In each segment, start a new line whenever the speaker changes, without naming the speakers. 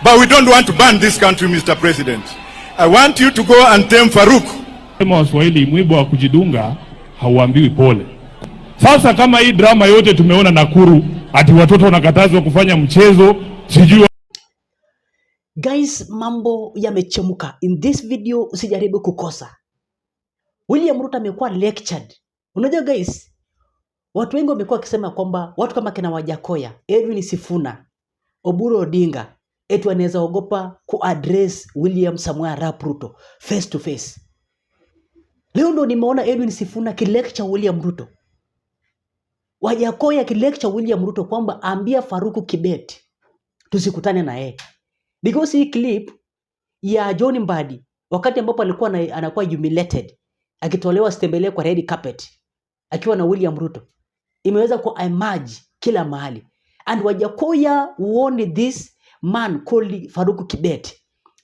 But we don't want to ban this country, Mr. President. I want you to go and tame Farouk.
Kama Waswahili, mwibo wa kujidunga hauambiwi pole. Sasa kama hii drama yote tumeona Nakuru, ati watoto wanakatazwa kufanya mchezo, sijui.
Guys, mambo yamechemuka. In this video usijaribu kukosa. William Ruto amekuwa lectured. Unajua guys, watu wengi wamekuwa wakisema kwamba watu kama kina Wajakoya, Edwin Sifuna, Oburu Odinga, eti wanaweza ogopa kuaddress William Samoei Arap Ruto face to face. Leo ndo nimeona Edwin Sifuna kilecture William Ruto. Wajakoya kilecture William Ruto kwamba ambia Faruku Kibet tusikutane na yeye. Because hii clip ya John Mbadi wakati ambapo alikuwa anakuwa humiliated akitolewa stembele kwa red carpet akiwa na William Ruto imeweza ku emerge kila mahali. And Wajakoya warned this man called Faruku Kibet.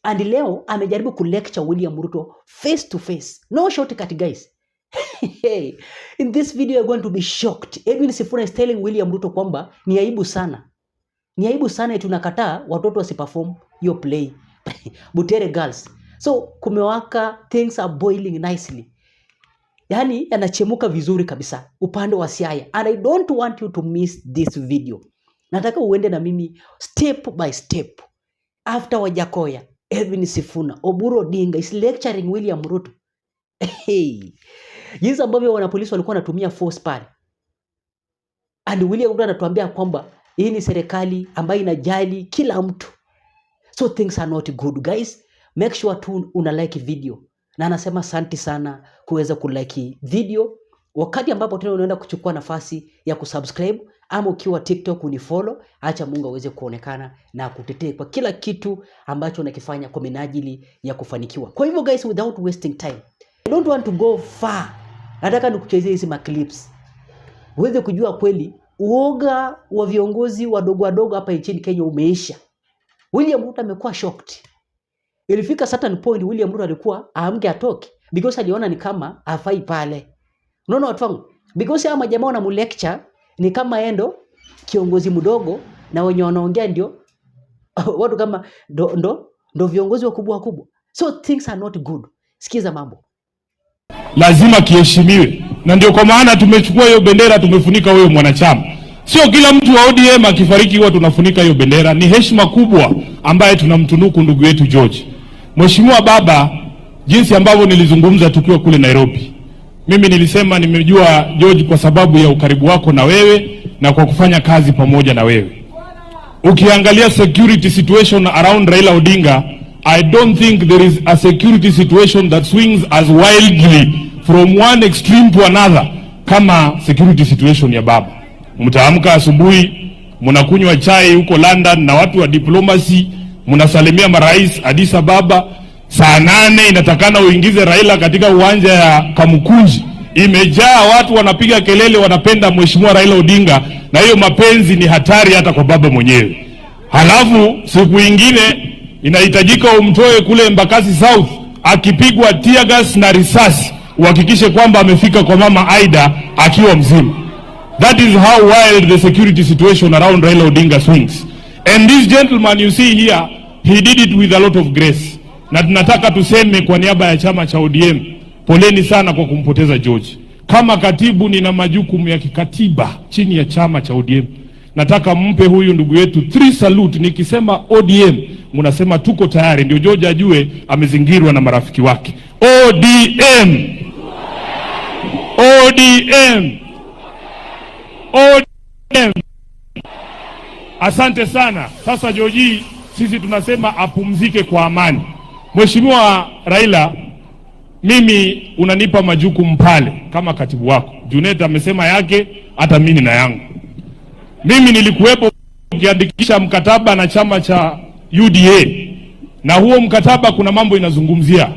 And leo amejaribu ku lecture William Ruto face to face. No shortcut guys. In this video you're going to be shocked. Edwin Sifuna is telling William Ruto kwamba ni aibu sana. Ni aibu sana tunakataa watoto wasiperform your play. Butere girls. So kumewaka, things are boiling nicely. Yani yanachemuka vizuri kabisa upande wa Siaya. And I don't want you to miss this video. Nataka uende na mimi step by step. After Wajakoya, Edwin Sifuna, Oburu Odinga is lecturing William Ruto. Jinsi ambavyo wanapolisi walikuwa wanatumia force pale. And William Ruto anatuambia kwamba hii ni serikali ambayo inajali kila mtu. So things are not good guys. Make sure tu una like video. Na anasema asante sana kuweza kulike video. Wakati ambapo tena unaenda kuchukua nafasi ya kusubscribe ama ukiwa TikTok unifollow, acha Mungu aweze kuonekana na kutetea kwa kila kitu ambacho unakifanya kwa minajili ya kufanikiwa. Kwa hivyo guys, without wasting time, I don't want to go far. Nataka nikuchezee hizi clips. Uweze kujua kweli uoga wa viongozi wadogo hapa nchini Kenya umeisha. William Ruto amekuwa shocked. Ilifika certain point William Ruto alikuwa aamke atoke because aliona ni kama afai pale. Unaona watu wangu? Because hao majamaa wana lecture ni kama endo kiongozi mdogo na wenye wanaongea ndio watu kama ndo viongozi wakubwa. So things are not good. Sikiza mambo.
Lazima kiheshimiwe. Na ndio kwa maana tumechukua hiyo bendera tumefunika huyo mwanachama. Sio kila mtu wa ODM akifariki huwa tunafunika hiyo bendera. Ni heshima kubwa ambaye tunamtunuku ndugu yetu George. Mheshimiwa baba, jinsi ambavyo nilizungumza tukiwa kule Nairobi. Mimi nilisema nimejua George kwa sababu ya ukaribu wako na wewe na kwa kufanya kazi pamoja na wewe. Ukiangalia security situation around Raila Odinga, I don't think there is a security situation that swings as wildly from one extreme to another kama security situation ya baba. Mtaamka asubuhi, mnakunywa chai huko London na watu wa diplomacy, mnasalimia marais Addis Ababa. Saa 8 inatakana uingize Raila katika uwanja ya Kamukunji. Imejaa watu wanapiga kelele, wanapenda Mheshimiwa Raila Odinga, na hiyo mapenzi ni hatari hata kwa baba mwenyewe. Halafu siku nyingine inahitajika umtoe kule Embakasi South akipigwa tear gas na risasi, uhakikishe kwamba amefika kwa mama Aida akiwa mzima. That is how wild the security situation around Raila Odinga swings. And this gentleman you see here, he did it with a lot of grace. Na tunataka tuseme kwa niaba ya chama cha ODM, poleni sana kwa kumpoteza George. Kama katibu nina majukumu ya kikatiba chini ya chama cha ODM. Nataka mpe huyu ndugu yetu 3 salute. Nikisema ODM, mnasema tuko tayari, ndio George ajue amezingirwa na marafiki wake. ODM. ODM. ODM. Asante sana. Sasa George, sisi tunasema apumzike kwa amani. Mheshimiwa Raila, mimi unanipa majukumu pale kama katibu wako. Junet amesema yake, hata mimi na yangu. Mimi nilikuwepo ukiandikisha mkataba na chama cha UDA. Na huo mkataba kuna mambo inazungumzia.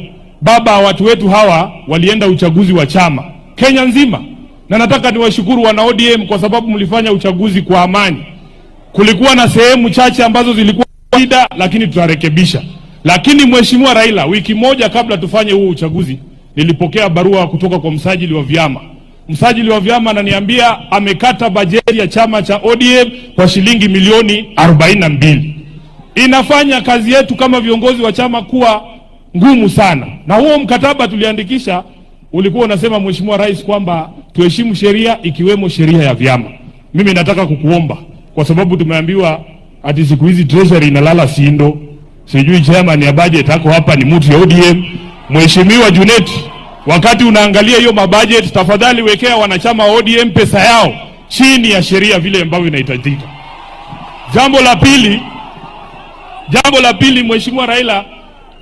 Baba, watu wetu hawa walienda uchaguzi wa chama Kenya nzima. Na nataka niwashukuru wana ODM kwa sababu mlifanya uchaguzi kwa amani. Kulikuwa na sehemu chache ambazo zilikuwa shida, lakini tutarekebisha. Lakini Mheshimiwa Raila, wiki moja kabla tufanye huu uchaguzi, nilipokea barua kutoka kwa msajili wa vyama. Msajili wa vyama ananiambia amekata bajeti ya chama cha ODM kwa shilingi milioni 42. inafanya kazi yetu kama viongozi wa chama kuwa ngumu sana. Na huo mkataba tuliandikisha ulikuwa unasema, Mheshimiwa Rais, kwamba tuheshimu sheria ikiwemo sheria ya vyama. Mimi nataka kukuomba, kwa sababu tumeambiwa ati siku hizi treasury inalala sindo, sijui chairman ya budget ako hapa ni mtu ya ODM. Mheshimiwa Junet, wakati unaangalia hiyo mabudget, tafadhali wekea wanachama wa ODM pesa yao chini ya sheria vile ambavyo inahitajika. Jambo la pili, Mheshimiwa Raila,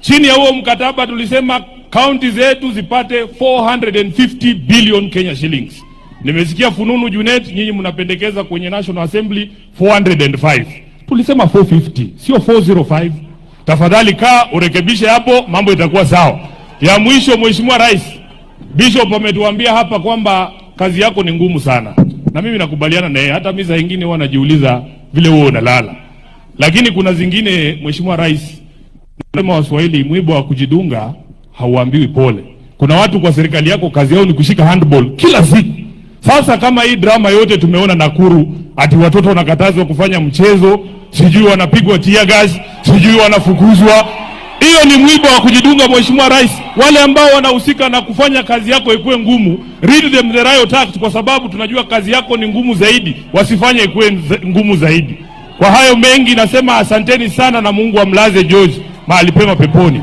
chini ya huo mkataba tulisema county zetu zipate 450 billion Kenya shillings. Nimesikia fununu Junet, nyinyi mnapendekeza kwenye National Assembly 405. Tulisema 450, sio 405. Tafadhali kaa urekebishe hapo, mambo itakuwa sawa. Ya mwisho, Mheshimiwa Rais, Bishop ametuambia hapa kwamba kazi yako ni ngumu sana. Na mimi nakubaliana naye, hata mimi saa nyingine huwa najiuliza vile wewe unalala. Lakini kuna zingine, Mheshimiwa Rais, kama Waswahili, mwiba wa kujidunga hauambiwi pole. Kuna watu kwa serikali yako kazi yao ni kushika handball kila siku. Sasa kama hii drama yote tumeona Nakuru, ati watoto wanakatazwa kufanya mchezo, sijui wanapigwa tear gas, sijui wanafukuzwa. Hiyo ni mwiba wa kujidunga, Mheshimiwa Rais. Wale ambao wanahusika na kufanya kazi yako ikuwe ngumu, read them the riot act, kwa sababu tunajua kazi yako ni ngumu zaidi, wasifanye ikuwe ngumu zaidi. Kwa hayo mengi nasema asanteni sana, na Mungu amlaze George mahali pema peponi.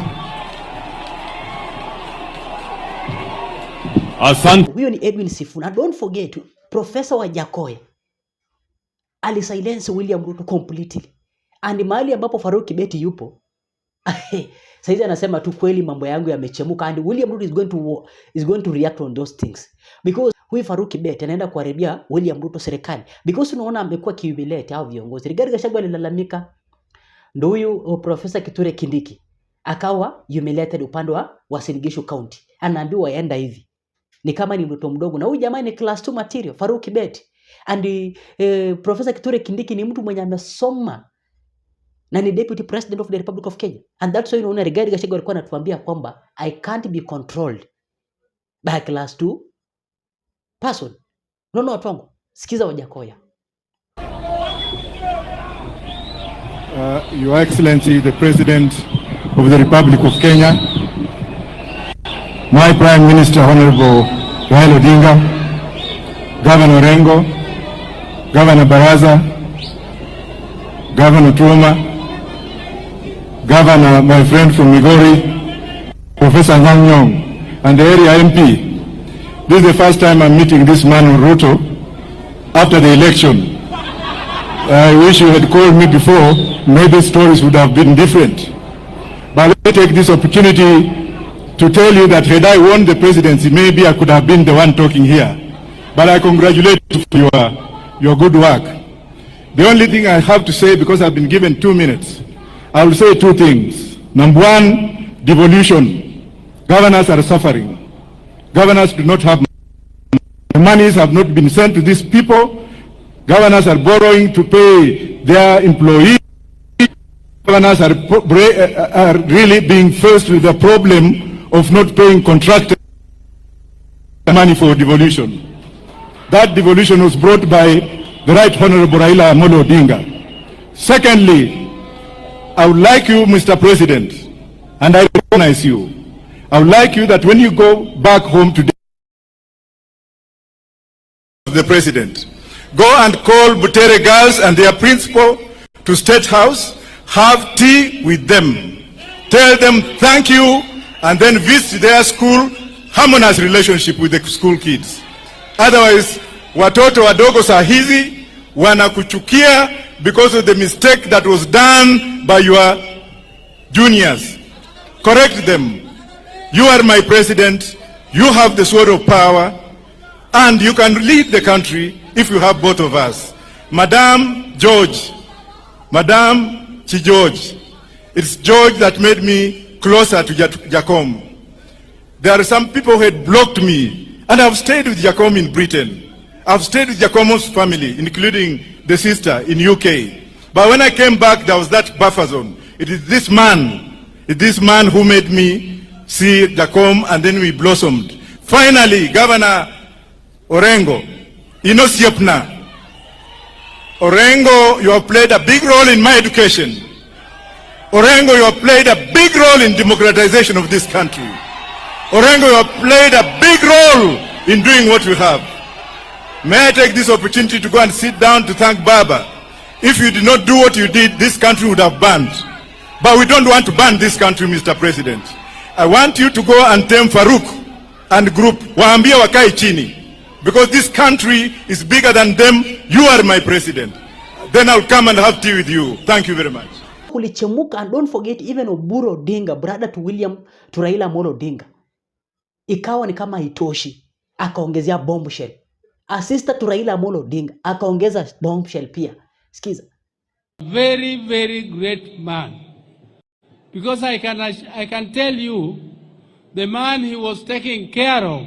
Asante. Huyo ni Edwin Sifuna. Don't forget, Professor Wajakoya alisilence William Ruto completely. And mahali ambapo Faruk Kibeti yupo, saizi anasema tu kweli mambo yangu yamechemuka, and William Ruto is going to react on those things. Because huyu Faruk Kibeti anaenda kuharibia William Ruto serikali. Because unaona amekuwa kiubilete au viongozi. Rigathi Gachagua alilalamika, ndio huyu Professor Kithure Kindiki akawa humiliated upande wa Uasin Gishu County. Anaambiwa yaenda hivi. Ni kama ni mtoto mdogo, na huyu jamaa ni class 2 material, Faruk Kibeti. And Professor Kithure Kindiki ni mtu mwenye amesoma na ni deputy president of the Republic of Kenya. And that's why unaona Rigathi Gachagua alikuwa anatuambia kwamba I can't be controlled by a class 2 person. Unaona watu wangu, sikiza Wajakoya.
Your Excellency, the President of the Republic of Kenya, my Prime Minister, Honorable Raila Odinga, Governor Orengo, Governor Baraza, Governor Truma, Governor, my friend from Migori, Professor Nyang, and the area MP. This is the first time I'm meeting this man, Ruto, after the election. I wish you had called me before, maybe stories would have been different. But let me take this opportunity to tell you that had I won the presidency, maybe I could have been the one talking here. But I congratulate you for your good work. The only thing I have to say, because I've been given 2 minutes, I will say 2 things. Number one, devolution. Governors are suffering. Governors do not have money. The monies have not been sent to these people. Governors are borrowing to pay their employees. Governors are really being faced with the problem of not paying contractors money for devolution. That devolution was brought by the Right Honorable Raila Amolo Odinga. Secondly, I would like you, Mr. President, and I recognize you, I would like you that when you go back home today, the President, go and call Butere girls and their principal to State House, have tea with them, tell them thank you, and then visit their school, harmonize relationship with the school kids. Otherwise, watoto wadogo saa hizi wanakuchukia because of the mistake that was done by your juniors. Correct them. You are my president, you have the sword of power, and you can lead the country if you have both of us. Madam George, Madam Chi-George, it's George that made me closer to Jacom. There are some people who had blocked me, and I've stayed with Jacom in Britain. I've stayed with Jacom's family, including the sister in UK. But when I came back, there was that buffer zone. It is this man who made me see Jacom, and then we blossomed. Finally, Governor Orengo, Inosiopna. Orengo, you have played a big role in my education. Orengo, you have played a big role in democratization of this country. Orengo, you have played a big role in doing what we have. May I take this opportunity to go and sit down to thank Baba. If you did not do what you did, this country would have burned. But we don't want to burn this country, Mr. President. I want you to go and tame Farouk and group. Waambie wakae chini. Because this country is bigger than them. You are my president. Then I'll come and have tea with you. Thank you very much.
Kulichemuka, and don't forget even Oburu Odinga, brother to Raila Amolo Odinga. Ikawa ni kama haitoshi, akaongezea bombshell. A sister to Raila Amolo Odinga, akaongeza bombshell pia. Skiza.
Very, very great man. Because I can tell you, the man he was taking care of,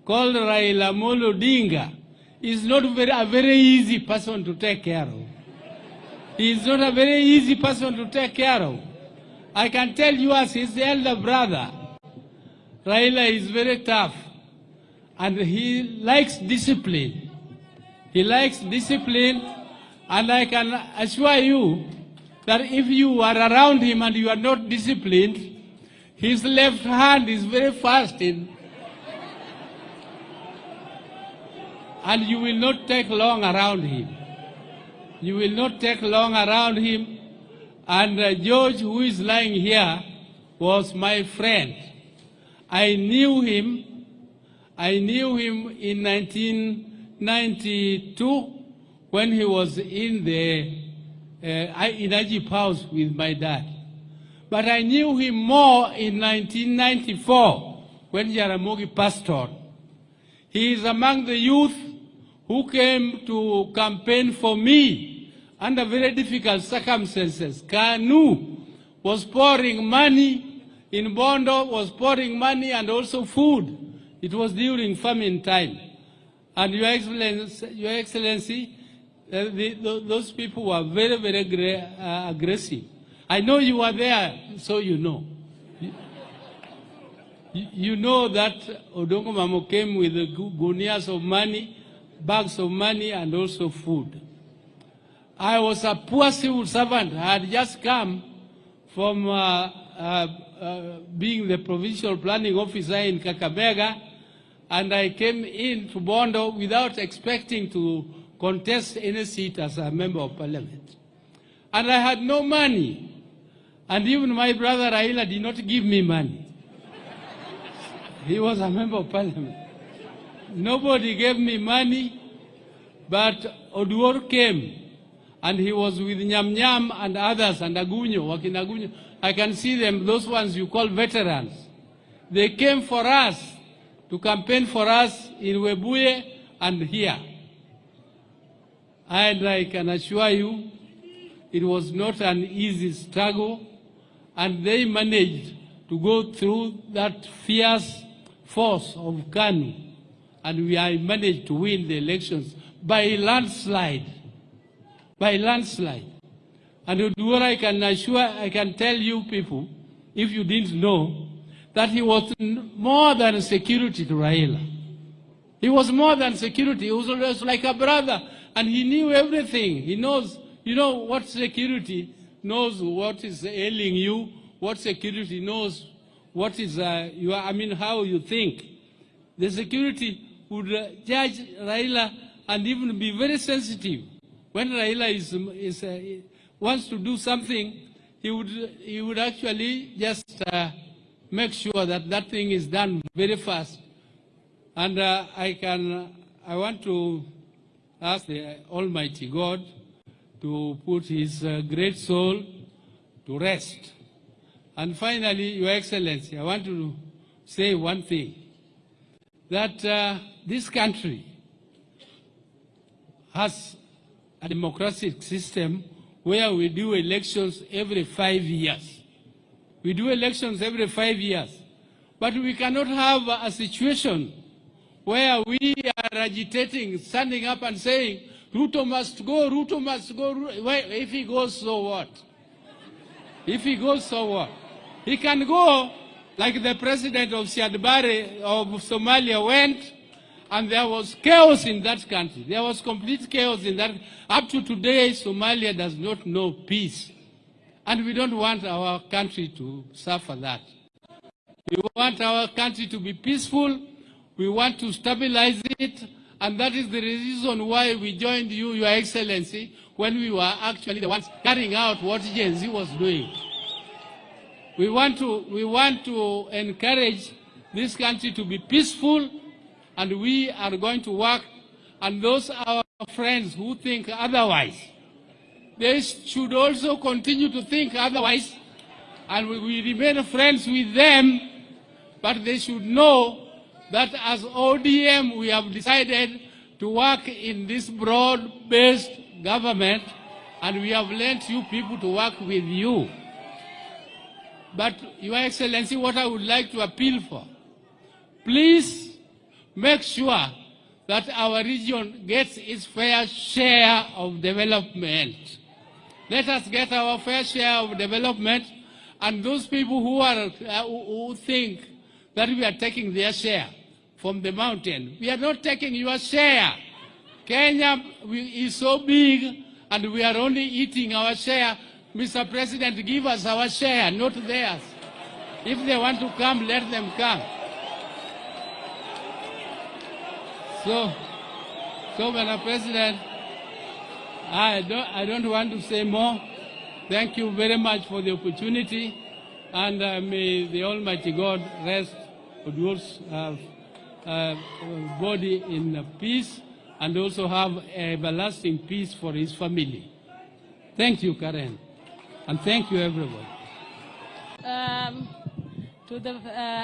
called Raila Amolo Odinga, is not a very easy person to take care of. He is not a very easy person to take care of. I can tell you as his elder brother, Raila is very tough and he likes discipline. He likes discipline, and I can assure you that if you are around him and you are not disciplined, his left hand is very fast and you will not take long around him. You will not take long around him. And George, who is lying here, was my friend. I knew him in 1992 when he was in the Inajip house with my dad. But I knew him more in 1994 when Jaramogi passed on. He is among the youth who came to campaign for me under very difficult circumstances. KANU was pouring money in Bondo, was pouring money and also food. It was during famine time. And Your Excellency, those people were very, very aggressive. I know you were there, so you know. You know that Odongo Mamo came with the gunias of money, bags of money, and also food. I was a poor civil servant. I had just come from being the provincial planning officer in Kakamega, and I came in to Bondo without expecting to contest any seat as a member of parliament. And I had no money. And even my brother Raila did not give me money. He was a member of parliament. Nobody gave me money, but Oduor came, and he was with Nyam Nyam and others, and Agunyo, Wakin Agunyo. I can see them, those ones you call veterans. They came for us, to campaign for us in Webuye and here. And I can assure you, it was not an easy struggle, and they managed to go through that fierce force of KANU, and I managed to win the elections by landslide. By landslide. And Oduor, I can tell you people, if you didn't know, that he was more than security to Raila. He was more than security. He was always like a brother, and he knew everything. He knows, you know, what security knows what is ailing you, what security knows what is how you think. The security would judge Raila and even be very sensitive. When Raila wants to do something, he would actually just make sure that that thing is done very fast. And I want to ask the Almighty God to put his great soul to rest. And finally, Your Excellency, I want to say one thing, that this country has a democratic system where we do elections every 5 years. We do elections every 5 years. But we cannot have a situation where we are agitating, standing up and saying, Ruto must go, Ruto must go. If he goes, so what? If he goes, so what? He can go like the president of Siad Barre of Somalia went, and there was chaos in that country. There was complete chaos in that. Up to today, Somalia does not know peace. And we don't want our country to suffer that. We want our country to be peaceful. We want to stabilize it. And that is the reason why we joined you, Your Excellency, when we were actually the ones carrying out what Gen Z was doing. We want to encourage this country to be peaceful, and we are going to work. And those our friends who think otherwise, they should also continue to think otherwise, and we remain friends with them, but they should know that as ODM we have decided to work in this broad-based government, and we have lent you people to work with you. But Your Excellency, what I would like to appeal for, please make sure that our region gets its fair share of development. Let us get our fair share of development, and those people who think that we are taking their share from the mountain, we are not taking your share. Kenya is so big, and we are only eating our share. Mr. President, give us our share, not theirs. If they want to come, let them come. So, Mr. President, I don't want to say more. Thank you very much for the opportunity, and may the Almighty God rest Odur's body in peace, and also have everlasting peace for his family. Thank you, Karen, and thank you, everyone.
To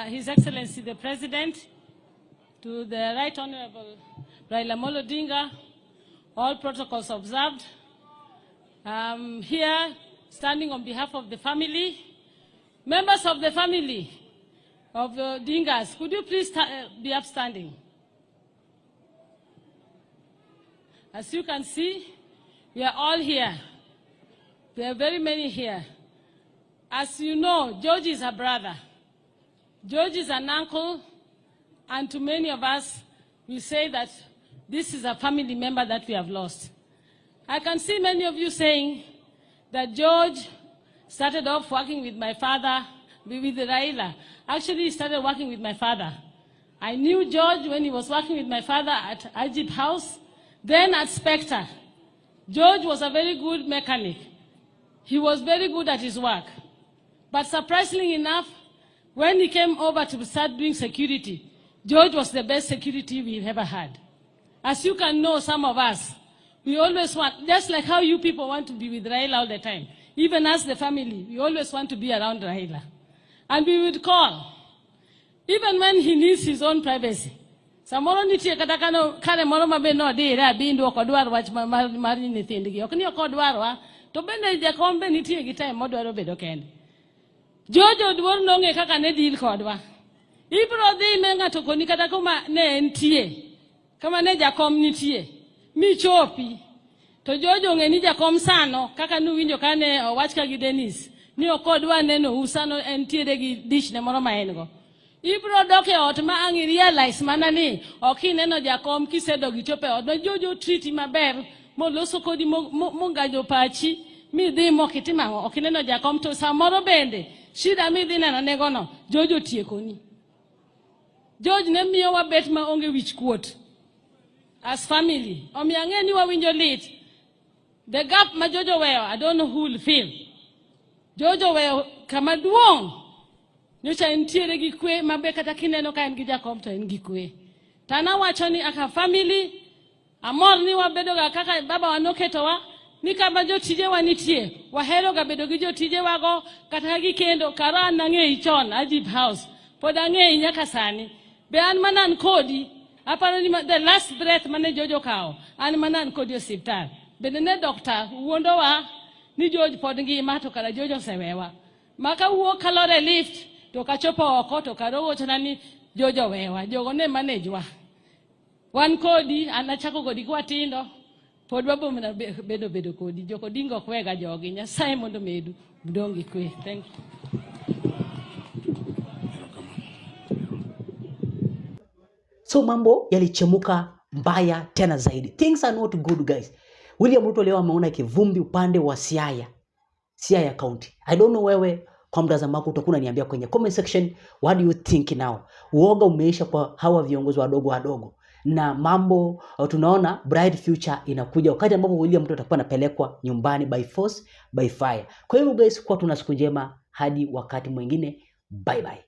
His Excellency the President, to the Right Honorable Raila Odinga, all protocols observed. Here, standing on behalf of the family, members of the family of the Dingas, could you please be upstanding? As you can see, we are all here. There are very many here. As you know, George is a brother. George is an uncle. And to many of us, we say that this is a family member that we have lost. I can see many of you saying that George started off working with my father, with Raila. Actually, he started working with my father. I knew George when he was working with my father at Ajib House, then at Spectre. George was a very good mechanic. He was very good at his work. But surprisingly enough, when he came over to start doing security, George was the best security we've ever had. As you can know, some of us, we always want, just like how you people want to be with Raila all the time, even as the family, we always want to be around Raila. And we would call, even when he needs his own privacy. Samoro nitie kata kane moro mabe no dire abindu okodwar wach mar nyithindgi. Ok ni okodwarwa, to bende jakom be nitie gi time modwaro bedo kende. George Oduor nong'e kaka ne deal kodwa. Ibro dhi me ng'ato koni kata kuma ne entie. Kama ne jakom nitie. Mi chopi. To George ong'e ni jakom sano kaka nuwinjo kane owach ka gi Dennis. Ni okodwa neno usano entiere gi dish ne moro ma en go. Ibro dok e ot ma ang' realize mana ni ok ineno jakom kisedog ichope ot. No George treat maber moloso kodi mongajo pachi. Mi dhi mokitima ok ineno jakom to samoro bende. Shida mi dhi neno negono, George otiekoni. George ne miyo wabet ma onge wich kuot. As family, omiyo ang'e ni wawinjo lit. The gap ma George oweyo, I don't know who will feel. George oweyo kama duong'. Nyocha entiere gi kwe mabe kata kineno ka en gi jakom to en gi kwe. Tana wacho ni aka family, amor ni wabedo ga kaka baba wanoketowa. Ni kama jotije wanitie, wahero ga bedo gi jotije wago, kata gi kendo, kara nang'e chon, Ajib House, pod ang'e nyaka sani. Be an manan kodi, aparo ni the last breath mane Jojo kao, an manan kodi osiptal. Bende ne dokta, uondowa, ni George pod ngima to kara Jojo sewewa. Maka uo kalore lift, to kachopo oko, to karogo chanani Jojo wewa, jogo ne manejwa. Wan kodi, anachako kodi kwa tindo, pod wabo mna bedo kodi joko dingo kwega jogi Nyasaye mondo medu mdongi kwe. Thank you.
So mambo yalichemuka mbaya tena zaidi. Things are not good guys. William Ruto leo ameona kivumbi upande wa Siaya. Siaya County. I don't know wewe kwa mtazamo wako utakuwa unaniambia kwenye comment section, what do you think now? Uoga umeisha kwa hawa viongozi wadogo na mambo tunaona bright future inakuja wakati ambapo William Ruto atakuwa anapelekwa nyumbani by force by fire. Kwa hiyo guys, kwa tuna siku njema hadi wakati mwingine, bye bye.